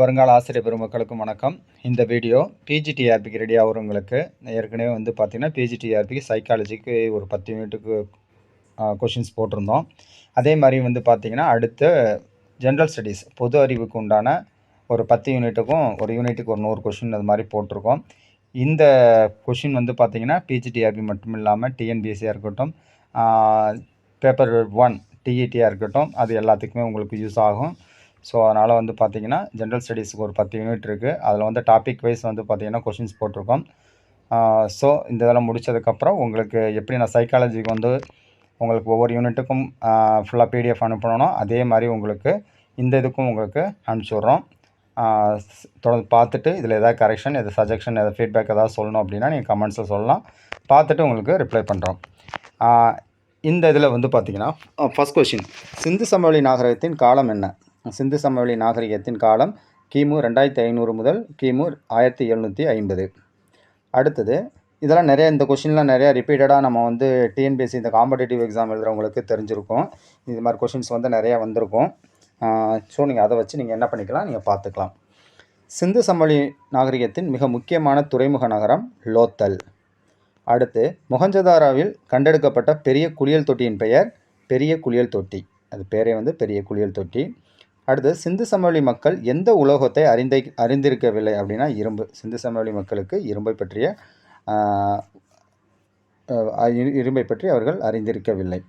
வருங்கால ஆசிரியர் பெருமக்களுக்கும் வணக்கம். இந்த வீடியோ பிஜிடிஆர்பிக்கு ரெடி ஆகிறவங்களுக்கு ஏற்கனவே வந்து பார்த்திங்கன்னா பிஜிடிஆர்பிக்கு சைக்காலஜிக்கு ஒரு 10 யூனிட்டுக்கு கொஷின்ஸ் போட்டிருந்தோம். அதே மாதிரி வந்து பார்த்திங்கன்னா அடுத்த ஜென்ரல் ஸ்டடீஸ் பொது அறிவுக்கு உண்டான ஒரு 10 யூனிட்டுக்கும் ஒரு யூனிட்டுக்கு ஒரு 100 கொஷின் அது மாதிரி போட்டிருக்கோம். இந்த கொஷின் வந்து பார்த்திங்கன்னா பிஜிடிஆர்பி மட்டும் இல்லாமல் டிஎன்பிஎஸ்சியாக இருக்கட்டும், பேப்பர் 1 டிஇடியாக இருக்கட்டும், அது எல்லாத்துக்குமே உங்களுக்கு யூஸ் ஆகும். ஸோ அதனால் வந்து பார்த்திங்கன்னா ஜென்ரல் ஸ்டடீஸுக்கு ஒரு 10 யூனிட் இருக்குது. அதில் வந்து டாபிக் வைஸ் வந்து பார்த்திங்கன்னா கொஷின்ஸ் போட்டிருக்கோம். ஸோ இந்த இதெல்லாம் முடித்ததுக்கப்புறம் உங்களுக்கு எப்படி நான் சைக்காலஜிக்கு வந்து உங்களுக்கு ஒவ்வொரு யூனிட்டுக்கும் ஃபுல்லாக பிடிஎஃப் அனுப்பணும்னோ அதே மாதிரி உங்களுக்கு இந்த இதுக்கும் உங்களுக்கு அனுப்பிச்சி விட்றோம். தொடர்ந்து பார்த்துட்டு இதில் எதாவது கரெக்ஷன், எதாவது சஜெக்ஷன், எதாவது ஃபீட்பேக் எதாவது சொல்லணும் அப்படின்னா நீங்கள் கமெண்ட்ஸில் சொல்லலாம். பார்த்துட்டு உங்களுக்கு ரிப்ளை பண்ணுறோம். இந்த இதில் வந்து பார்த்திங்கன்னா ஃபஸ்ட் கொஷின், சிந்து சமவெளி நாகரிகத்தின் காலம் என்ன? சிந்து சமவெளி நாகரிகத்தின் காலம் கிமு 2500 முதல் கிமு 1750. அடுத்தது இதெல்லாம் நிறைய இந்த கொஷின்லாம் நிறையா ரிப்பீட்டடாக நம்ம வந்து டிஎன்பிஎஸ்சி இந்த காம்படிட்டிவ் எக்ஸாம் எழுதுகிறவங்களுக்கு தெரிஞ்சிருக்கும். இது மாதிரி கொஷின்ஸ் வந்து நிறையா வந்திருக்கும். ஸோ நீங்கள் அதை வச்சு நீங்கள் என்ன பண்ணிக்கலாம், நீங்கள் பார்த்துக்கலாம். சிந்து சமவெளி நாகரிகத்தின் மிக முக்கியமான துறைமுக நகரம் லோத்தல். அடுத்து மொஹஞ்சதாரோவில் கண்டெடுக்கப்பட்ட பெரிய குளியல் தொட்டியின் பெயர் பெரிய குளியல் தொட்டி. அது பேரே வந்து பெரிய குளியல் தொட்டி. அடுத்து சிந்து சமவெளி மக்கள் எந்த உலோகத்தை அறிந்திருக்கவில்லை அப்படின்னா இரும்பு. சிந்து சமவெளி மக்களுக்கு இரும்பை பற்றி அவர்கள் அறிந்திருக்கவில்லை.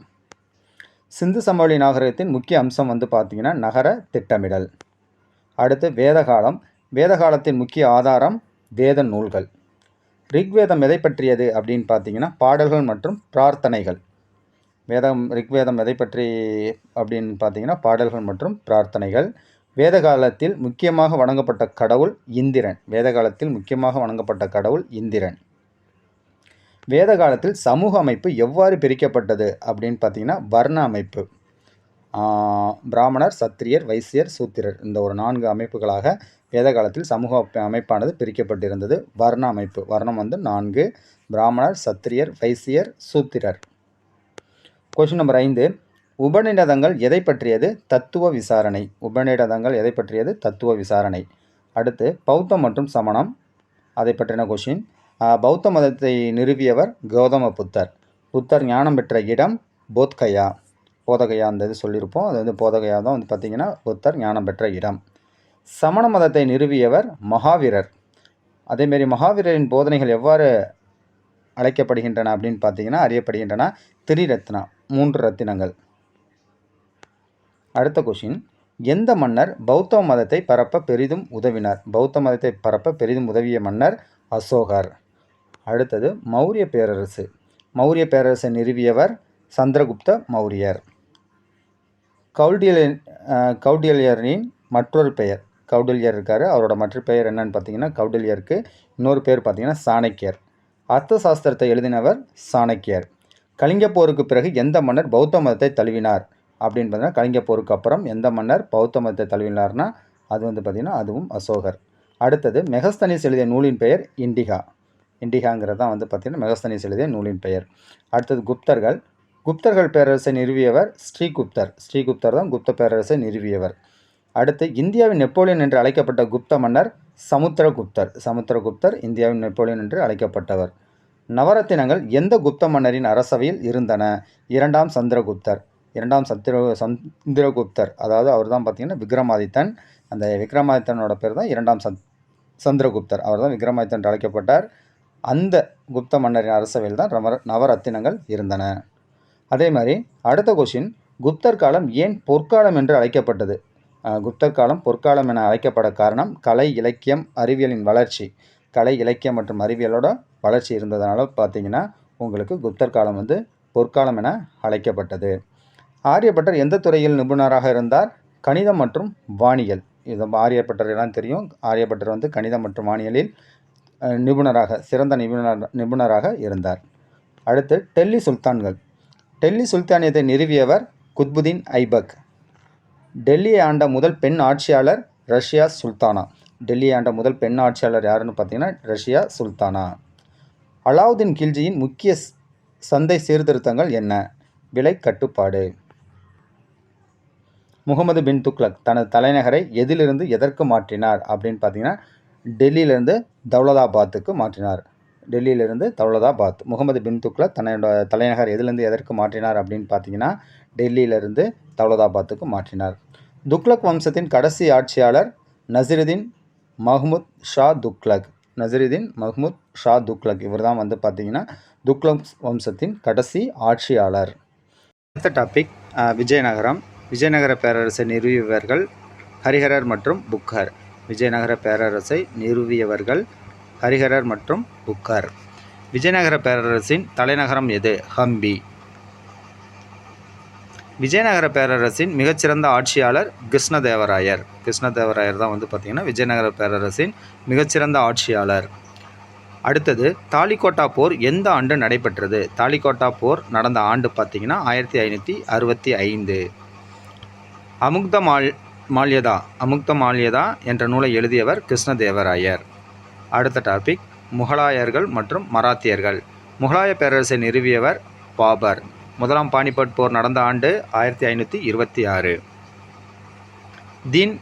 சிந்து சமவெளி நாகரிகத்தின் முக்கிய அம்சம் வந்து பார்த்திங்கன்னா நகர திட்டமிடல். அடுத்து வேதகாலம். வேதகாலத்தின் முக்கிய ஆதாரம் வேத நூல்கள். ரிக்வேதம் எதை பற்றியது அப்படின்னு பார்த்தீங்கன்னா பாடல்கள் மற்றும் பிரார்த்தனைகள். ரிக்வேதம் எதை பற்றி அப்படின்னு பார்த்தீங்கன்னா பாடல்கள் மற்றும் பிரார்த்தனைகள். வேத காலத்தில் முக்கியமாக வணங்கப்பட்ட கடவுள் இந்திரன். வேத காலத்தில் முக்கியமாக வணங்கப்பட்ட கடவுள் இந்திரன். வேத காலத்தில் சமூக அமைப்பு எவ்வாறு பிரிக்கப்பட்டது அப்படின்னு பார்த்தீங்கன்னா வர்ண அமைப்பு. பிராமணர், சத்திரியர், வைசியர், சூத்திரர், இந்த ஒரு 4 அமைப்புகளாக வேத காலத்தில் சமூக அமைப்பானது பிரிக்கப்பட்டிருந்தது. வர்ண அமைப்பு. வர்ணம் வந்து 4: பிராமணர், சத்திரியர், வைசியர், சூத்திரர். கொஸ்டின் நம்பர் 5, உபநிடதங்கள் எதை பற்றியது? தத்துவ விசாரணை. உபநிடதங்கள் எதை பற்றியது? தத்துவ விசாரணை. அடுத்து பௌத்தம் மற்றும் சமணம், அதை பற்றின கொஷின். பௌத்த மதத்தை நிறுவியவர் கௌதம புத்தர். புத்தர் ஞானம் பெற்ற இடம் போத்கயா. போதகயா அந்த இது சொல்லியிருப்போம். அது வந்து போதகயா தான் வந்து பார்த்திங்கன்னா புத்தர் ஞானம் பெற்ற இடம். சமண மதத்தை நிறுவியவர் மகாவீரர். அதேமாரி மகாவீரரின் போதனைகள் எவ்வாறு அழைக்கப்படுகின்றன அப்படின்னு பார்த்தீங்கன்னா அறியப்படுகின்றன திரிரத்னா, 3 ரத்தினங்கள். அடுத்த கொஷின், எந்த மன்னர் பௌத்த மதத்தை பரப்ப பெரிதும் உதவினார்? பௌத்த மதத்தை பரப்ப பெரிதும் உதவிய மன்னர் அசோகர். அடுத்தது மௌரிய பேரரசு. மௌரிய பேரரசை நிறுவியவர் சந்திரகுப்த மௌரியர். கௌடில்யரின் மற்றொரு பெயர். கௌடில்யர் இருக்கார், அவரோட மற்ற பெயர் என்னன்னு பார்த்தீங்கன்னா கௌடில்யருக்கு இன்னொரு பேர் பார்த்தீங்கன்னா சாணக்கியர். அர்த்த சாஸ்திரத்தை எழுதினவர் சாணக்கியர். கலிங்க போருக்கு பிறகு எந்த மன்னர் பௌத்த மதத்தை தழுவினார் அப்படின்னு பார்த்தீங்கன்னா கலிங்க போருக்கு அப்புறம் எந்த மன்னர் பௌத்த மதத்தை தழுவினார்னா அது வந்து பார்த்திங்கன்னா அதுவும் அசோகர். அடுத்தது மெகஸ்தனிஸ் எழுதிய நூலின் பெயர் இண்டிகா. இண்டிகாங்கிறது தான் வந்து பார்த்திங்கன்னா மெகஸ்தனிஸ் எழுதிய நூலின் பெயர். அடுத்தது குப்தர்கள். குப்தர்கள் பேரரசை நிறுவியவர் ஸ்ரீகுப்தர். ஸ்ரீகுப்தர் தான் குப்த பேரரசை நிறுவியவர். அடுத்து இந்தியாவின் நெப்போலியன் என்று அழைக்கப்பட்ட குப்த மன்னர் சமுத்திரகுப்தர். சமுத்திரகுப்தர் இந்தியாவின் நெப்போலியன் என்று அழைக்கப்பட்டவர். நவரத்தினங்கள் எந்த குப்த மன்னரின் அரசவையில் இருந்தன? 2ஆம் சந்திரகுப்தர். 2ஆம் சந்திரகுப்தர், அதாவது அவர் தான் பார்த்திங்கன்னா விக்ரமாதித்தன். அந்த விக்ரமாதித்தனோட பேர் தான் 2ஆம் சந்திரகுப்தர். அவர் தான் விக்ரமாதித்தன் என்று அழைக்கப்பட்டார். அந்த குப்த மன்னரின் அரசவையில் தான் நவரத்தினங்கள் இருந்தன. அதே மாதிரி அடுத்த கொஷின், குப்தர் காலம் ஏன் பொற்காலம் என்று அழைக்கப்பட்டது? குப்தர் காலம் பொற்காலம் என அழைக்கப்பட காரணம் கலை, இலக்கியம், அறிவியலின் வளர்ச்சி. கலை, இலக்கியம் மற்றும் அறிவியலோட வளர்ச்சி இருந்ததுனால பார்த்தீங்கன்னா உங்களுக்கு குப்தர் காலம் வந்து பொற்காலம் என அழைக்கப்பட்டது. ஆரியப்பட்டர் எந்த துறையில் நிபுணராக இருந்தார்? கணிதம் மற்றும் வானியல். இது ஆரியப்பட்டர் எல்லாம் தெரியும். ஆரியப்பட்டர் வந்து கணிதம் மற்றும் வானியலில் சிறந்த நிபுணராக இருந்தார். அடுத்து டெல்லி சுல்தான்கள். டெல்லி சுல்தானியத்தை நிறுவியவர் குத்புதீன் ஐபக். டெல்லியை ஆண்ட முதல் பெண் ஆட்சியாளர் ரஷ்யா சுல்தானா. டெல்லியை ஆண்ட முதல் பெண் ஆட்சியாளர் யாருன்னு பார்த்தீங்கன்னா ரஷ்யா சுல்தானா. அலாவுதீன் கில்ஜியின் முக்கிய சந்தை சீர்திருத்தங்கள் என்ன? விலை கட்டுப்பாடு. முகமது பின் துக்ளக் தனது தலைநகரை எதிலிருந்து எதற்கு மாற்றினார் அப்படின்னு பார்த்தீங்கன்னா டெல்லியிலிருந்து தௌலதாபாத்துக்கு மாற்றினார். டெல்லியிலிருந்து தௌலதாபாத். முகமது பின் துக்ளக் தன்னோட தலைநகர் எதிலிருந்து எதற்கு மாற்றினார் அப்படின்னு பார்த்தீங்கன்னா டெல்லியிலிருந்து தௌலதாபாத்துக்கு மாற்றினார். துக்ளக் வம்சத்தின் கடைசி ஆட்சியாளர் நசிருதீன் மஹ்மூத் ஷா துக்ளக். நசிருதீன் மஹ்மூத் ஷா துக்ளக் இவர் தான் வந்து பார்த்தீங்கன்னா துக்ளக் வம்சத்தின் கடைசி ஆட்சியாளர். அடுத்த டாபிக் விஜயநகரம். விஜயநகர பேரரசை நிறுவியவர்கள் ஹரிஹரர் மற்றும் புக்கர். விஜயநகர பேரரசை நிறுவியவர்கள் ஹரிஹரர் மற்றும் புக்கர். விஜயநகர பேரரசின் தலைநகரம் எது? ஹம்பி. விஜயநகர பேரரசின் மிகச்சிறந்த ஆட்சியாளர் கிருஷ்ணதேவராயர். கிருஷ்ணதேவராயர் தான் வந்து பார்த்திங்கன்னா விஜயநகர பேரரசின் மிகச்சிறந்த ஆட்சியாளர். அடுத்தது தாலிகோட்டா போர் எந்த ஆண்டு நடைபெற்றது? தாலிகோட்டா போர் நடந்த ஆண்டு பார்த்திங்கன்னா 1565. அமுக்த மால்யதா என்ற நூலை எழுதியவர் கிருஷ்ணதேவராயர். அடுத்த டாபிக் முகலாயர்கள் மற்றும் மராத்தியர்கள். முகலாய பேரரசை நிறுவியவர் பாபர். முதலாம் பானிபட் போர் நடந்த ஆண்டு 1526. தீன்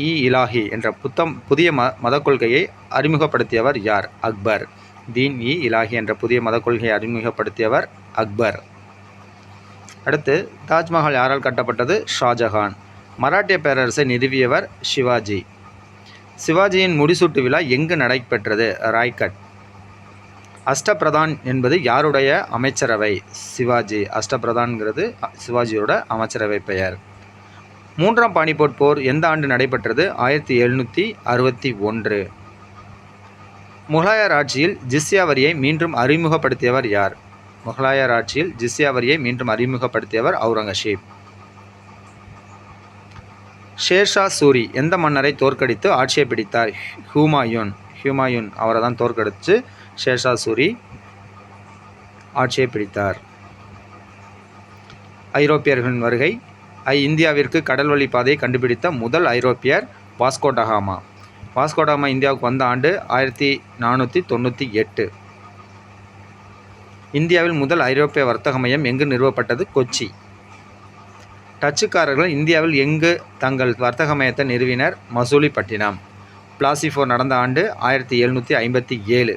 இ இலாஹி என்ற புதிய மத கொள்கையை அறிமுகப்படுத்தியவர் யார்? அக்பர். தீன் இ இலாஹி என்ற புதிய மத கொள்கையை அறிமுகப்படுத்தியவர் அக்பர். அடுத்து தாஜ்மஹால் யாரால் கட்டப்பட்டது? ஷாஜஹான். மராட்டிய பேரரசை நிறுவியவர் சிவாஜி. சிவாஜியின் முடிசூட்டு விழா எங்கு நடைபெற்றது? ராய்கட். அஷ்டபிரதான் என்பது யாருடைய அமைச்சரவை? சிவாஜி. அஷ்டபிரதான்கிறது சிவாஜியோட அமைச்சரவை பெயர். மூன்றாம் பானிபட் போர் எந்த ஆண்டு நடைபெற்றது? 1761. முகலாயர் ஆட்சியில் ஜிஸ்யா வரியை மீண்டும் அறிமுகப்படுத்தியவர் யார்? முகலாயர் ஆட்சியில் ஜிஸ்யா வரியை மீண்டும் அறிமுகப்படுத்தியவர் அவுரங்கசீப். ஷேர்ஷா சூரி எந்த மன்னரை தோற்கடித்து ஆட்சியை பிடித்தார்? ஹுமாயூன் அவரை தான் தோற்கடித்து ஷேர்ஷா சூரி ஆட்சியை பிடித்தார். ஐரோப்பியர்களின் வருகை. இந்தியாவிற்கு கடல் வழி பாதையை கண்டுபிடித்த முதல் ஐரோப்பியர் வாஸ்கோ ட காமா. வாஸ்கோ ட காமா இந்தியாவுக்கு வந்த ஆண்டு 1498. இந்தியாவில் முதல் ஐரோப்பிய வர்த்தக மையம் எங்கு நிறுவப்பட்டது? கொச்சி. டச்சுக்காரர்கள் இந்தியாவில் எங்கு தங்கள் வர்த்தக மையத்தை நிறுவினர்? மசூலிப்பட்டினம். பிளாசி போர் நடந்த ஆண்டு 1757.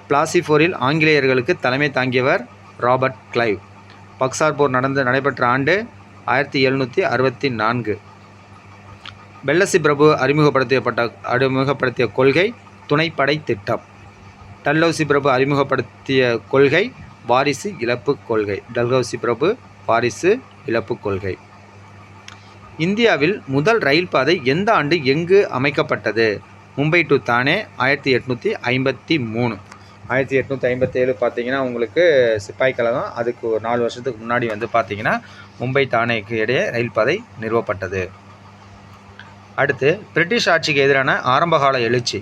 பிளாசி போரில் ஆங்கிலேயர்களுக்கு தலைமை தாங்கியவர் ராபர்ட் கிளைவ். பக்சார் போர் நடைபெற்ற ஆண்டு 1764. பெல்லசி பிரபு அறிமுகப்படுத்திய கொள்கை துணைப்படை திட்டம். டல்ஹௌசி பிரபு அறிமுகப்படுத்திய கொள்கை வாரிசு இழப்பு கொள்கை. டல்ஹௌசி பிரபு வாரிசு இழப்பு கொள்கை. இந்தியாவில் முதல் ரயில் பாதை எந்த ஆண்டு எங்கு அமைக்கப்பட்டது? மும்பை டு தானே 1853. 1857 பார்த்தீங்கன்னா உங்களுக்கு சிப்பாய் கழகம். அதுக்கு ஒரு 4 வருஷத்துக்கு முன்னாடி வந்து பார்த்தீங்கன்னா மும்பை தானேக்கு இடையே ரயில் பாதை நிறுவப்பட்டது. அடுத்து பிரிட்டிஷ் ஆட்சிக்கு எதிரான ஆரம்பகால எழுச்சி.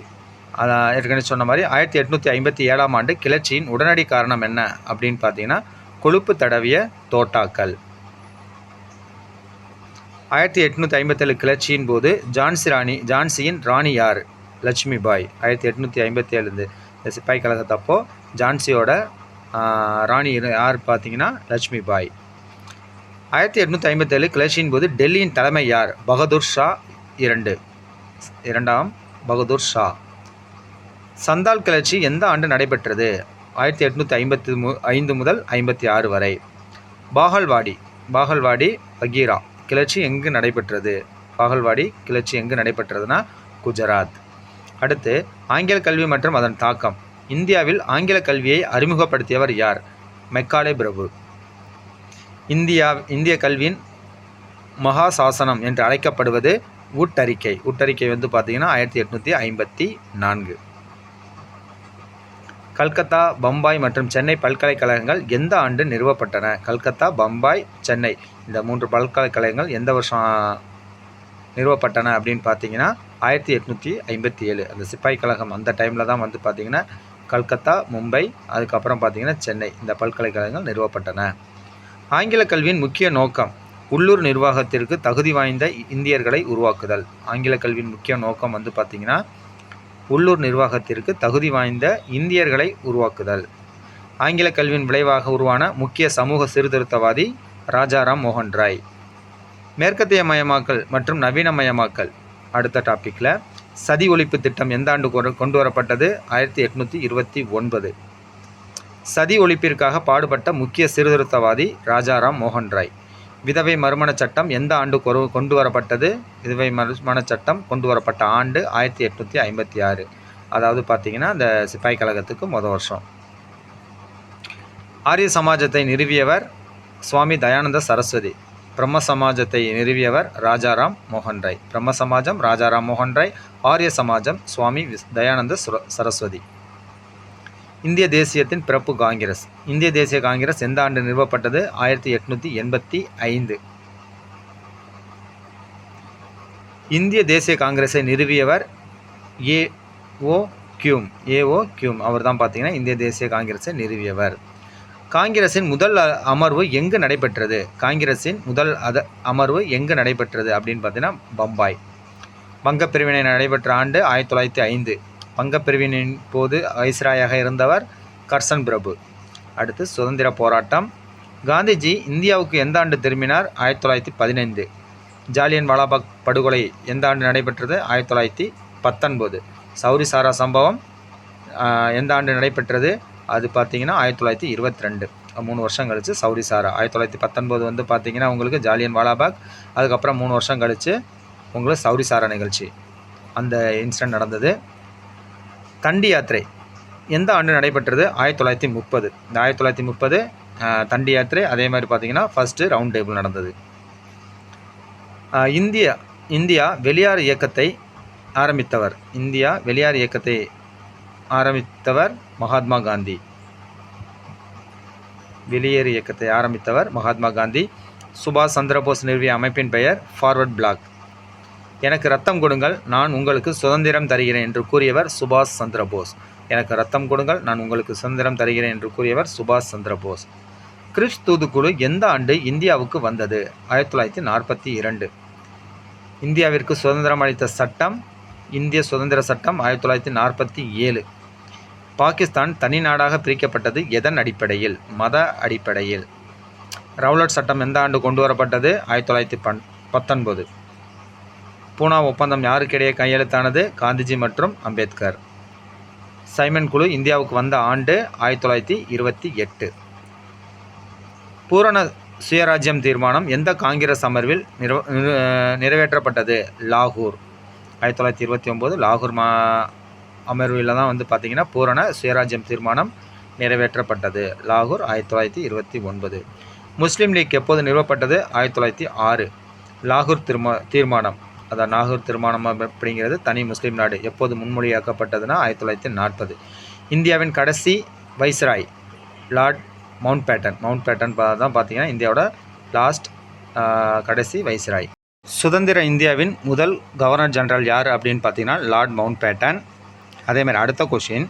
ஏற்கனவே சொன்ன மாதிரி 1857 ஆண்டு கிளர்ச்சியின் உடனடி காரணம் என்ன அப்படின்னு பார்த்தீங்கன்னா கொழுப்பு தடவிய தோட்டாக்கள். 1857 கிளர்ச்சியின் போது ஜான்சியின் ராணி யார்? லட்சுமி பாய். 1857 இந்த சிப்பாய் கழகத்தப்போ ஜான்சியோட ராணி யார் பார்த்தீங்கன்னா லட்சுமி பாய். 1857 கிளர்ச்சியின் போது டெல்லியின் தலைமை யார்? பகதூர் ஷா இரண்டாம் பகதூர் ஷா. சந்தால் கிளர்ச்சி எந்த ஆண்டு நடைபெற்றது? 1855 முதல் 56 வரை. பாகல்வாடி வகீரா கிளர்ச்சி எங்கு நடைபெற்றது? பாகல்வாடி கிளர்ச்சி எங்கு நடைபெற்றதுன்னா குஜராத். அடுத்து ஆங்கில கல்வி மற்றும் அதன் தாக்கம். இந்தியாவில் ஆங்கில கல்வியை அறிமுகப்படுத்தியவர் யார்? மெக்காலே பிரபு. இந்திய கல்வியின் மகா சாசனம் என்று அழைக்கப்படுவது உட்டறிக்கை. உட்டறிக்கை வந்து பார்த்தீங்கன்னா 1854. கல்கத்தா, பம்பாய் மற்றும் சென்னை பல்கலைக்கழகங்கள் எந்த ஆண்டு நிறுவப்பட்டன? கல்கத்தா, பம்பாய், சென்னை இந்த 3 பல்கலைக்கழகங்கள் எந்த வருஷம் நிறுவப்பட்டன அப்படின்னு பார்த்தீங்கன்னா 1857. அந்த சிப்பாய் கழகம் அந்த டைமில் தான் வந்து பார்த்திங்கன்னா கல்கத்தா, மும்பை, அதுக்கப்புறம் பார்த்திங்கன்னா சென்னை இந்த பல்கலைக்கழகங்கள் நிறுவப்பட்டன. ஆங்கில கல்வியின் முக்கிய நோக்கம் உள்ளூர் நிர்வாகத்திற்கு தகுதி வாய்ந்த இந்தியர்களை உருவாக்குதல். ஆங்கில கல்வியின் முக்கிய நோக்கம் வந்து பார்த்திங்கன்னா உள்ளூர் நிர்வாகத்திற்கு தகுதி வாய்ந்த இந்தியர்களை உருவாக்குதல். ஆங்கில கல்வியின் விளைவாக உருவான முக்கிய சமூக சீர்திருத்தவாதி ராஜாராம் மோகன் ராய். மேற்கத்தியமயமாக்கல் மற்றும் நவீனமயமாக்கல் அடுத்த டாப்பிக்கில். சதி ஒழிப்பு திட்டம் எந்த ஆண்டு கொண்டு வரப்பட்டது? 1829. சதி ஒழிப்பிற்காக பாடுபட்ட முக்கிய சீர்திருத்தவாதி ராஜாராம் மோகன் ராய். விதவை மறுமண சட்டம் எந்த ஆண்டு கொண்டு வரப்பட்டது? விதவை மறுமண சட்டம் கொண்டு வரப்பட்ட ஆண்டு 1856. அதாவது பார்த்தீங்கன்னா இந்த சிப்பாய் கழகத்துக்கு வருஷம். ஆரிய சமாஜத்தை நிறுவியவர் சுவாமி தயானந்த சரஸ்வதி. பிரம்ம சமாஜத்தை நிறுவியவர் ராஜாராம் மோகன் ராய். பிரம்ம சமாஜம் ராஜாராம் மோகன் ராய், ஆரிய சமாஜம் சுவாமி தயானந்த சரஸ்வதி. இந்திய தேசியத்தின் பிறப்பு காங்கிரஸ். இந்திய தேசிய காங்கிரஸ் எந்த ஆண்டு நிறுவப்பட்டது? 1885. இந்திய தேசிய காங்கிரஸை நிறுவியவர் ஏஓ கியூம். அவர் தான் பார்த்தீங்கன்னா இந்திய தேசிய காங்கிரஸை நிறுவியவர். காங்கிரஸின் முதல் அமர்வு எங்கு நடைபெற்றது? காங்கிரஸின் முதல் அமர்வு எங்கு நடைபெற்றது அப்படின்னு பார்த்தீங்கன்னா பம்பாய். வங்கப்பிரிவினை நடைபெற்ற ஆண்டு 1905. வங்கப்பிரிவினின் போது வைஸ்ராயாக இருந்தவர் கர்சன் பிரபு. அடுத்து சுதந்திர போராட்டம். காந்திஜி இந்தியாவுக்கு எந்த ஆண்டு திரும்பினார்? 1915. ஜாலியன் வாலாபாக் படுகொலை எந்த ஆண்டு நடைபெற்றது? 1919. சௌரி சாரா சம்பவம் எந்த ஆண்டு நடைபெற்றது? அது பார்த்தீங்கன்னா 1922. 3 வருஷம் கழித்து சௌரி சாரா. 1919 வந்து பார்த்தீங்கன்னா உங்களுக்கு ஜாலியன் வாலாபாக். அதுக்கப்புறம் 3 வருஷம் கழித்து உங்களுக்கு சௌரி சாரா நிகழ்ச்சி அந்த இன்சிடென்ட் நடந்தது. தண்டி யாத்திரை எந்த ஆண்டு நடைபெற்றது? 1930. இந்த 1930 தண்டி யாத்திரை. அதே மாதிரி பார்த்தீங்கன்னா ஃபஸ்ட்டு ரவுண்ட் டேபிள் நடந்தது. இந்தியா வெளியார் இயக்கத்தை ஆரம்பித்தவர். இந்தியா வெளியார் இயக்கத்தை ஆரம்பித்தவர் மகாத்மா காந்தி. வெளியேறு இயக்கத்தை ஆரம்பித்தவர் மகாத்மா காந்தி. சுபாஷ் சந்திரபோஸ் நிறுவிய அமைப்பின் பெயர் ஃபார்வர்ட் பிளாக். எனக்கு ரத்தம் கொடுங்கள், நான் உங்களுக்கு சுதந்திரம் தருகிறேன் என்று கூறியவர் சுபாஷ் சந்திரபோஸ். எனக்கு ரத்தம் கொடுங்கள், நான் உங்களுக்கு சுதந்திரம் தருகிறேன் என்று கூறியவர் சுபாஷ் சந்திரபோஸ். கிரிப்ஸ் தூதுக்குழு எந்த ஆண்டு இந்தியாவுக்கு வந்தது? 1942. இந்தியாவிற்கு சுதந்திரம் அளித்த சட்டம் இந்திய சுதந்திர சட்டம் 1947. பாகிஸ்தான் தனி நாடாக பிரிக்கப்பட்டது எதன் அடிப்படையில்? மத அடிப்படையில். ரவுலட் சட்டம் எந்த ஆண்டு கொண்டு வரப்பட்டது? 1919. பூனா ஒப்பந்தம் யாருக்கிடையே கையெழுத்தானது? காந்திஜி மற்றும் அம்பேத்கர். சைமன் குழு இந்தியாவுக்கு வந்த ஆண்டு 1928. பூரண சுயராஜ்யம் தீர்மானம் எந்த காங்கிரஸ் அமர்வில் நிறைவேற்றப்பட்டது? லாகூர். 1929 லாகூர் அமர்வில் தான் வந்து பார்த்திங்கன்னா பூரண சுயராஜ்யம் தீர்மானம் நிறைவேற்றப்பட்டது. லாகூர் 1929. முஸ்லீம் லீக் எப்போது நிறுவப்பட்டது? 1906. லாகூர் தீர்மானம், அதான் நாகூர் தீர்மானம் அப்படிங்கிறது தனி முஸ்லீம் நாடு எப்போது முன்மொழியாக்கப்பட்டதுன்னா 1940. இந்தியாவின் கடைசி வைஸ்ராய் லார்ட் மவுண்ட் பேட்டன் தான் பார்த்தீங்கன்னா இந்தியாவோட லாஸ்ட் கடைசி வைஸ்ராய். சுதந்திர இந்தியாவின் முதல் கவர்னர் ஜெனரல் யார் அப்படின்னு பார்த்தீங்கன்னா லார்ட் மவுண்ட் பேட்டன். அதேமாதிரி அடுத்த கொஷின்,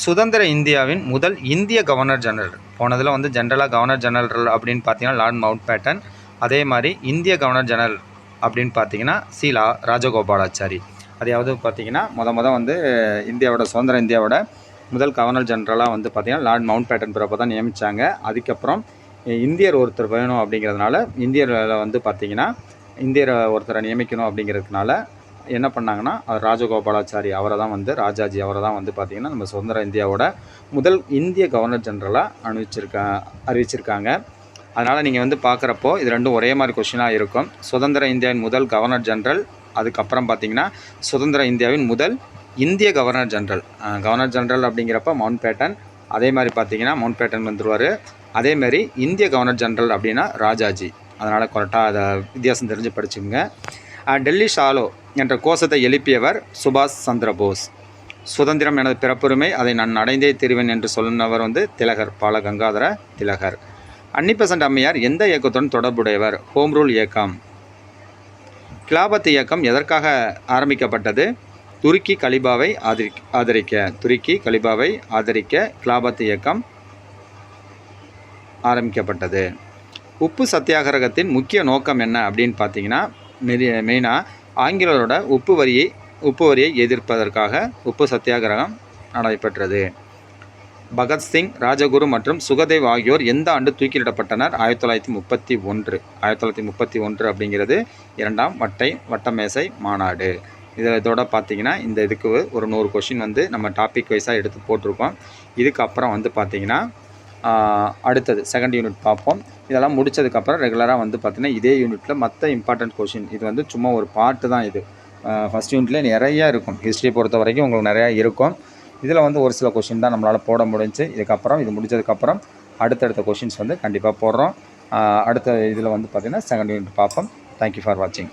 சுதந்திர இந்தியாவின் முதல் இந்திய கவர்னர் ஜெனரல். போனதில் வந்து ஜென்ரலாக கவர்னர் ஜெனரல் அப்படின்னு பார்த்தீங்கன்னா லார்ட் மவுண்ட் பேட்டன். அதே மாதிரி இந்திய கவர்னர் ஜெனரல் அப்படின்னு பார்த்தீங்கன்னா ராஜகோபாலாச்சாரி. அதாவது பார்த்தீங்கன்னா வந்து இந்தியாவோட சுதந்திர இந்தியாவோட முதல் கவர்னர் ஜெனரலாக வந்து பார்த்திங்கன்னா லார்ட் மவுண்ட் பேட்டன் பிறப்பை தான் நியமித்தாங்க. அதுக்கப்புறம் இந்தியர் ஒருத்தர் வேணும் அப்படிங்கிறதுனால இந்தியரில் வந்து பார்த்திங்கன்னா இந்தியரை ஒருத்தரை நியமிக்கணும் அப்படிங்கிறதுனால என்ன பண்ணாங்கன்னா ராஜகோபாலாச்சாரி அவரை தான் வந்து ராஜாஜி அவரை தான் வந்து பார்த்திங்கன்னா நம்ம சுதந்திர இந்தியாவோட முதல் இந்திய கவர்னர் ஜெனரலாக அறிவிச்சிருக்காங்க. அதனால் நீங்கள் வந்து பார்க்குறப்போ இது ரெண்டும் ஒரே மாதிரி கொஷினாக இருக்கும். சுதந்திர இந்தியாவின் முதல் கவர்னர் ஜெனரல், அதுக்கப்புறம் பார்த்திங்கன்னா சுதந்திர இந்தியாவின் முதல் இந்திய கவர்னர் ஜெனரல் அப்படிங்கிறப்ப மவுண்ட் பேட்டன். அதே மாதிரி பார்த்திங்கன்னா மவுண்ட் பேட்டன் வந்துடுவார். அதேமாரி இந்திய கவர்னர் ஜெனரல் அப்படின்னா ராஜாஜி. அதனால் கரெக்டாக அதை வித்தியாசம் தெரிஞ்சு படிச்சுங்க. டெல்லி ஷாலோ என்ற கோஷத்தை எழுப்பியவர் சுபாஷ் சந்திரபோஸ். சுதந்திரம் எனது பிறப்புரிமை, அதை நான் அடைந்தே தீருவேன் என்று சொன்னவர் வந்து திலகர், பால கங்காதர திலகர். அன்னிபெசன்ட் அம்மையார் எந்த இயக்கத்துடன் தொடர்புடையவர்? ஹோம் ரூல் இயக்கம். கிலாபத் இயக்கம் எதற்காக ஆரம்பிக்கப்பட்டது? துருக்கி கலிபாவை ஆதரிக்க கிலாபத் இயக்கம் ஆரம்பிக்கப்பட்டது. உப்பு சத்தியாகிரகத்தின் முக்கிய நோக்கம் என்ன அப்படின்னு பார்த்தீங்கன்னா மெயினாக ஆங்கிலேயரோட உப்பு வரியை எதிர்ப்பதற்காக உப்பு சத்தியாகிரகம் நடைபெற்றது. பகத்சிங், ராஜகுரு மற்றும் சுகதேவ் ஆகியோர் எந்த ஆண்டு தூக்கிலிடப்பட்டனர்? 1931. 1931 அப்படிங்கிறது 2ஆம் வட்டமேசை மாநாடு. இதோட பார்த்தீங்கன்னா இந்த இதுக்கு ஒரு 100 கொஷின் வந்து நம்ம டாபிக் வைஸாக எடுத்து போட்டிருக்கோம். இதுக்கப்புறம் வந்து பார்த்தீங்கன்னா அடுத்தது செகண்ட் யூனிட் பார்ப்போம். இதெல்லாம் முடித்ததுக்கப்புறம் ரெகுலராக வந்து பார்த்திங்கன்னா இதே யூனிட்டில் மற்ற இம்பார்ட்டன்ட் கொஷின், இது வந்து சும்மா ஒரு பார்ட்டு தான் இது. ஃபஸ்ட் யூனிட்டில் நிறையா இருக்கும். ஹிஸ்ட்ரி பொறுத்த வரைக்கும் உங்களுக்கு நிறையா இருக்கும். இதில் வந்து ஒரு சில கொஷின் தான் நம்மளால் போட முடிஞ்சு. இதுக்கப்புறம் இது முடித்ததுக்கப்புறம் அடுத்தடுத்த கொஷின்ஸ் வந்து கண்டிப்பாக போடுறோம். அடுத்த இதில் வந்து பார்த்திங்கன்னா செகண்ட் யூனிட் பார்ப்போம். தேங்க்யூ ஃபார் வாட்சிங்.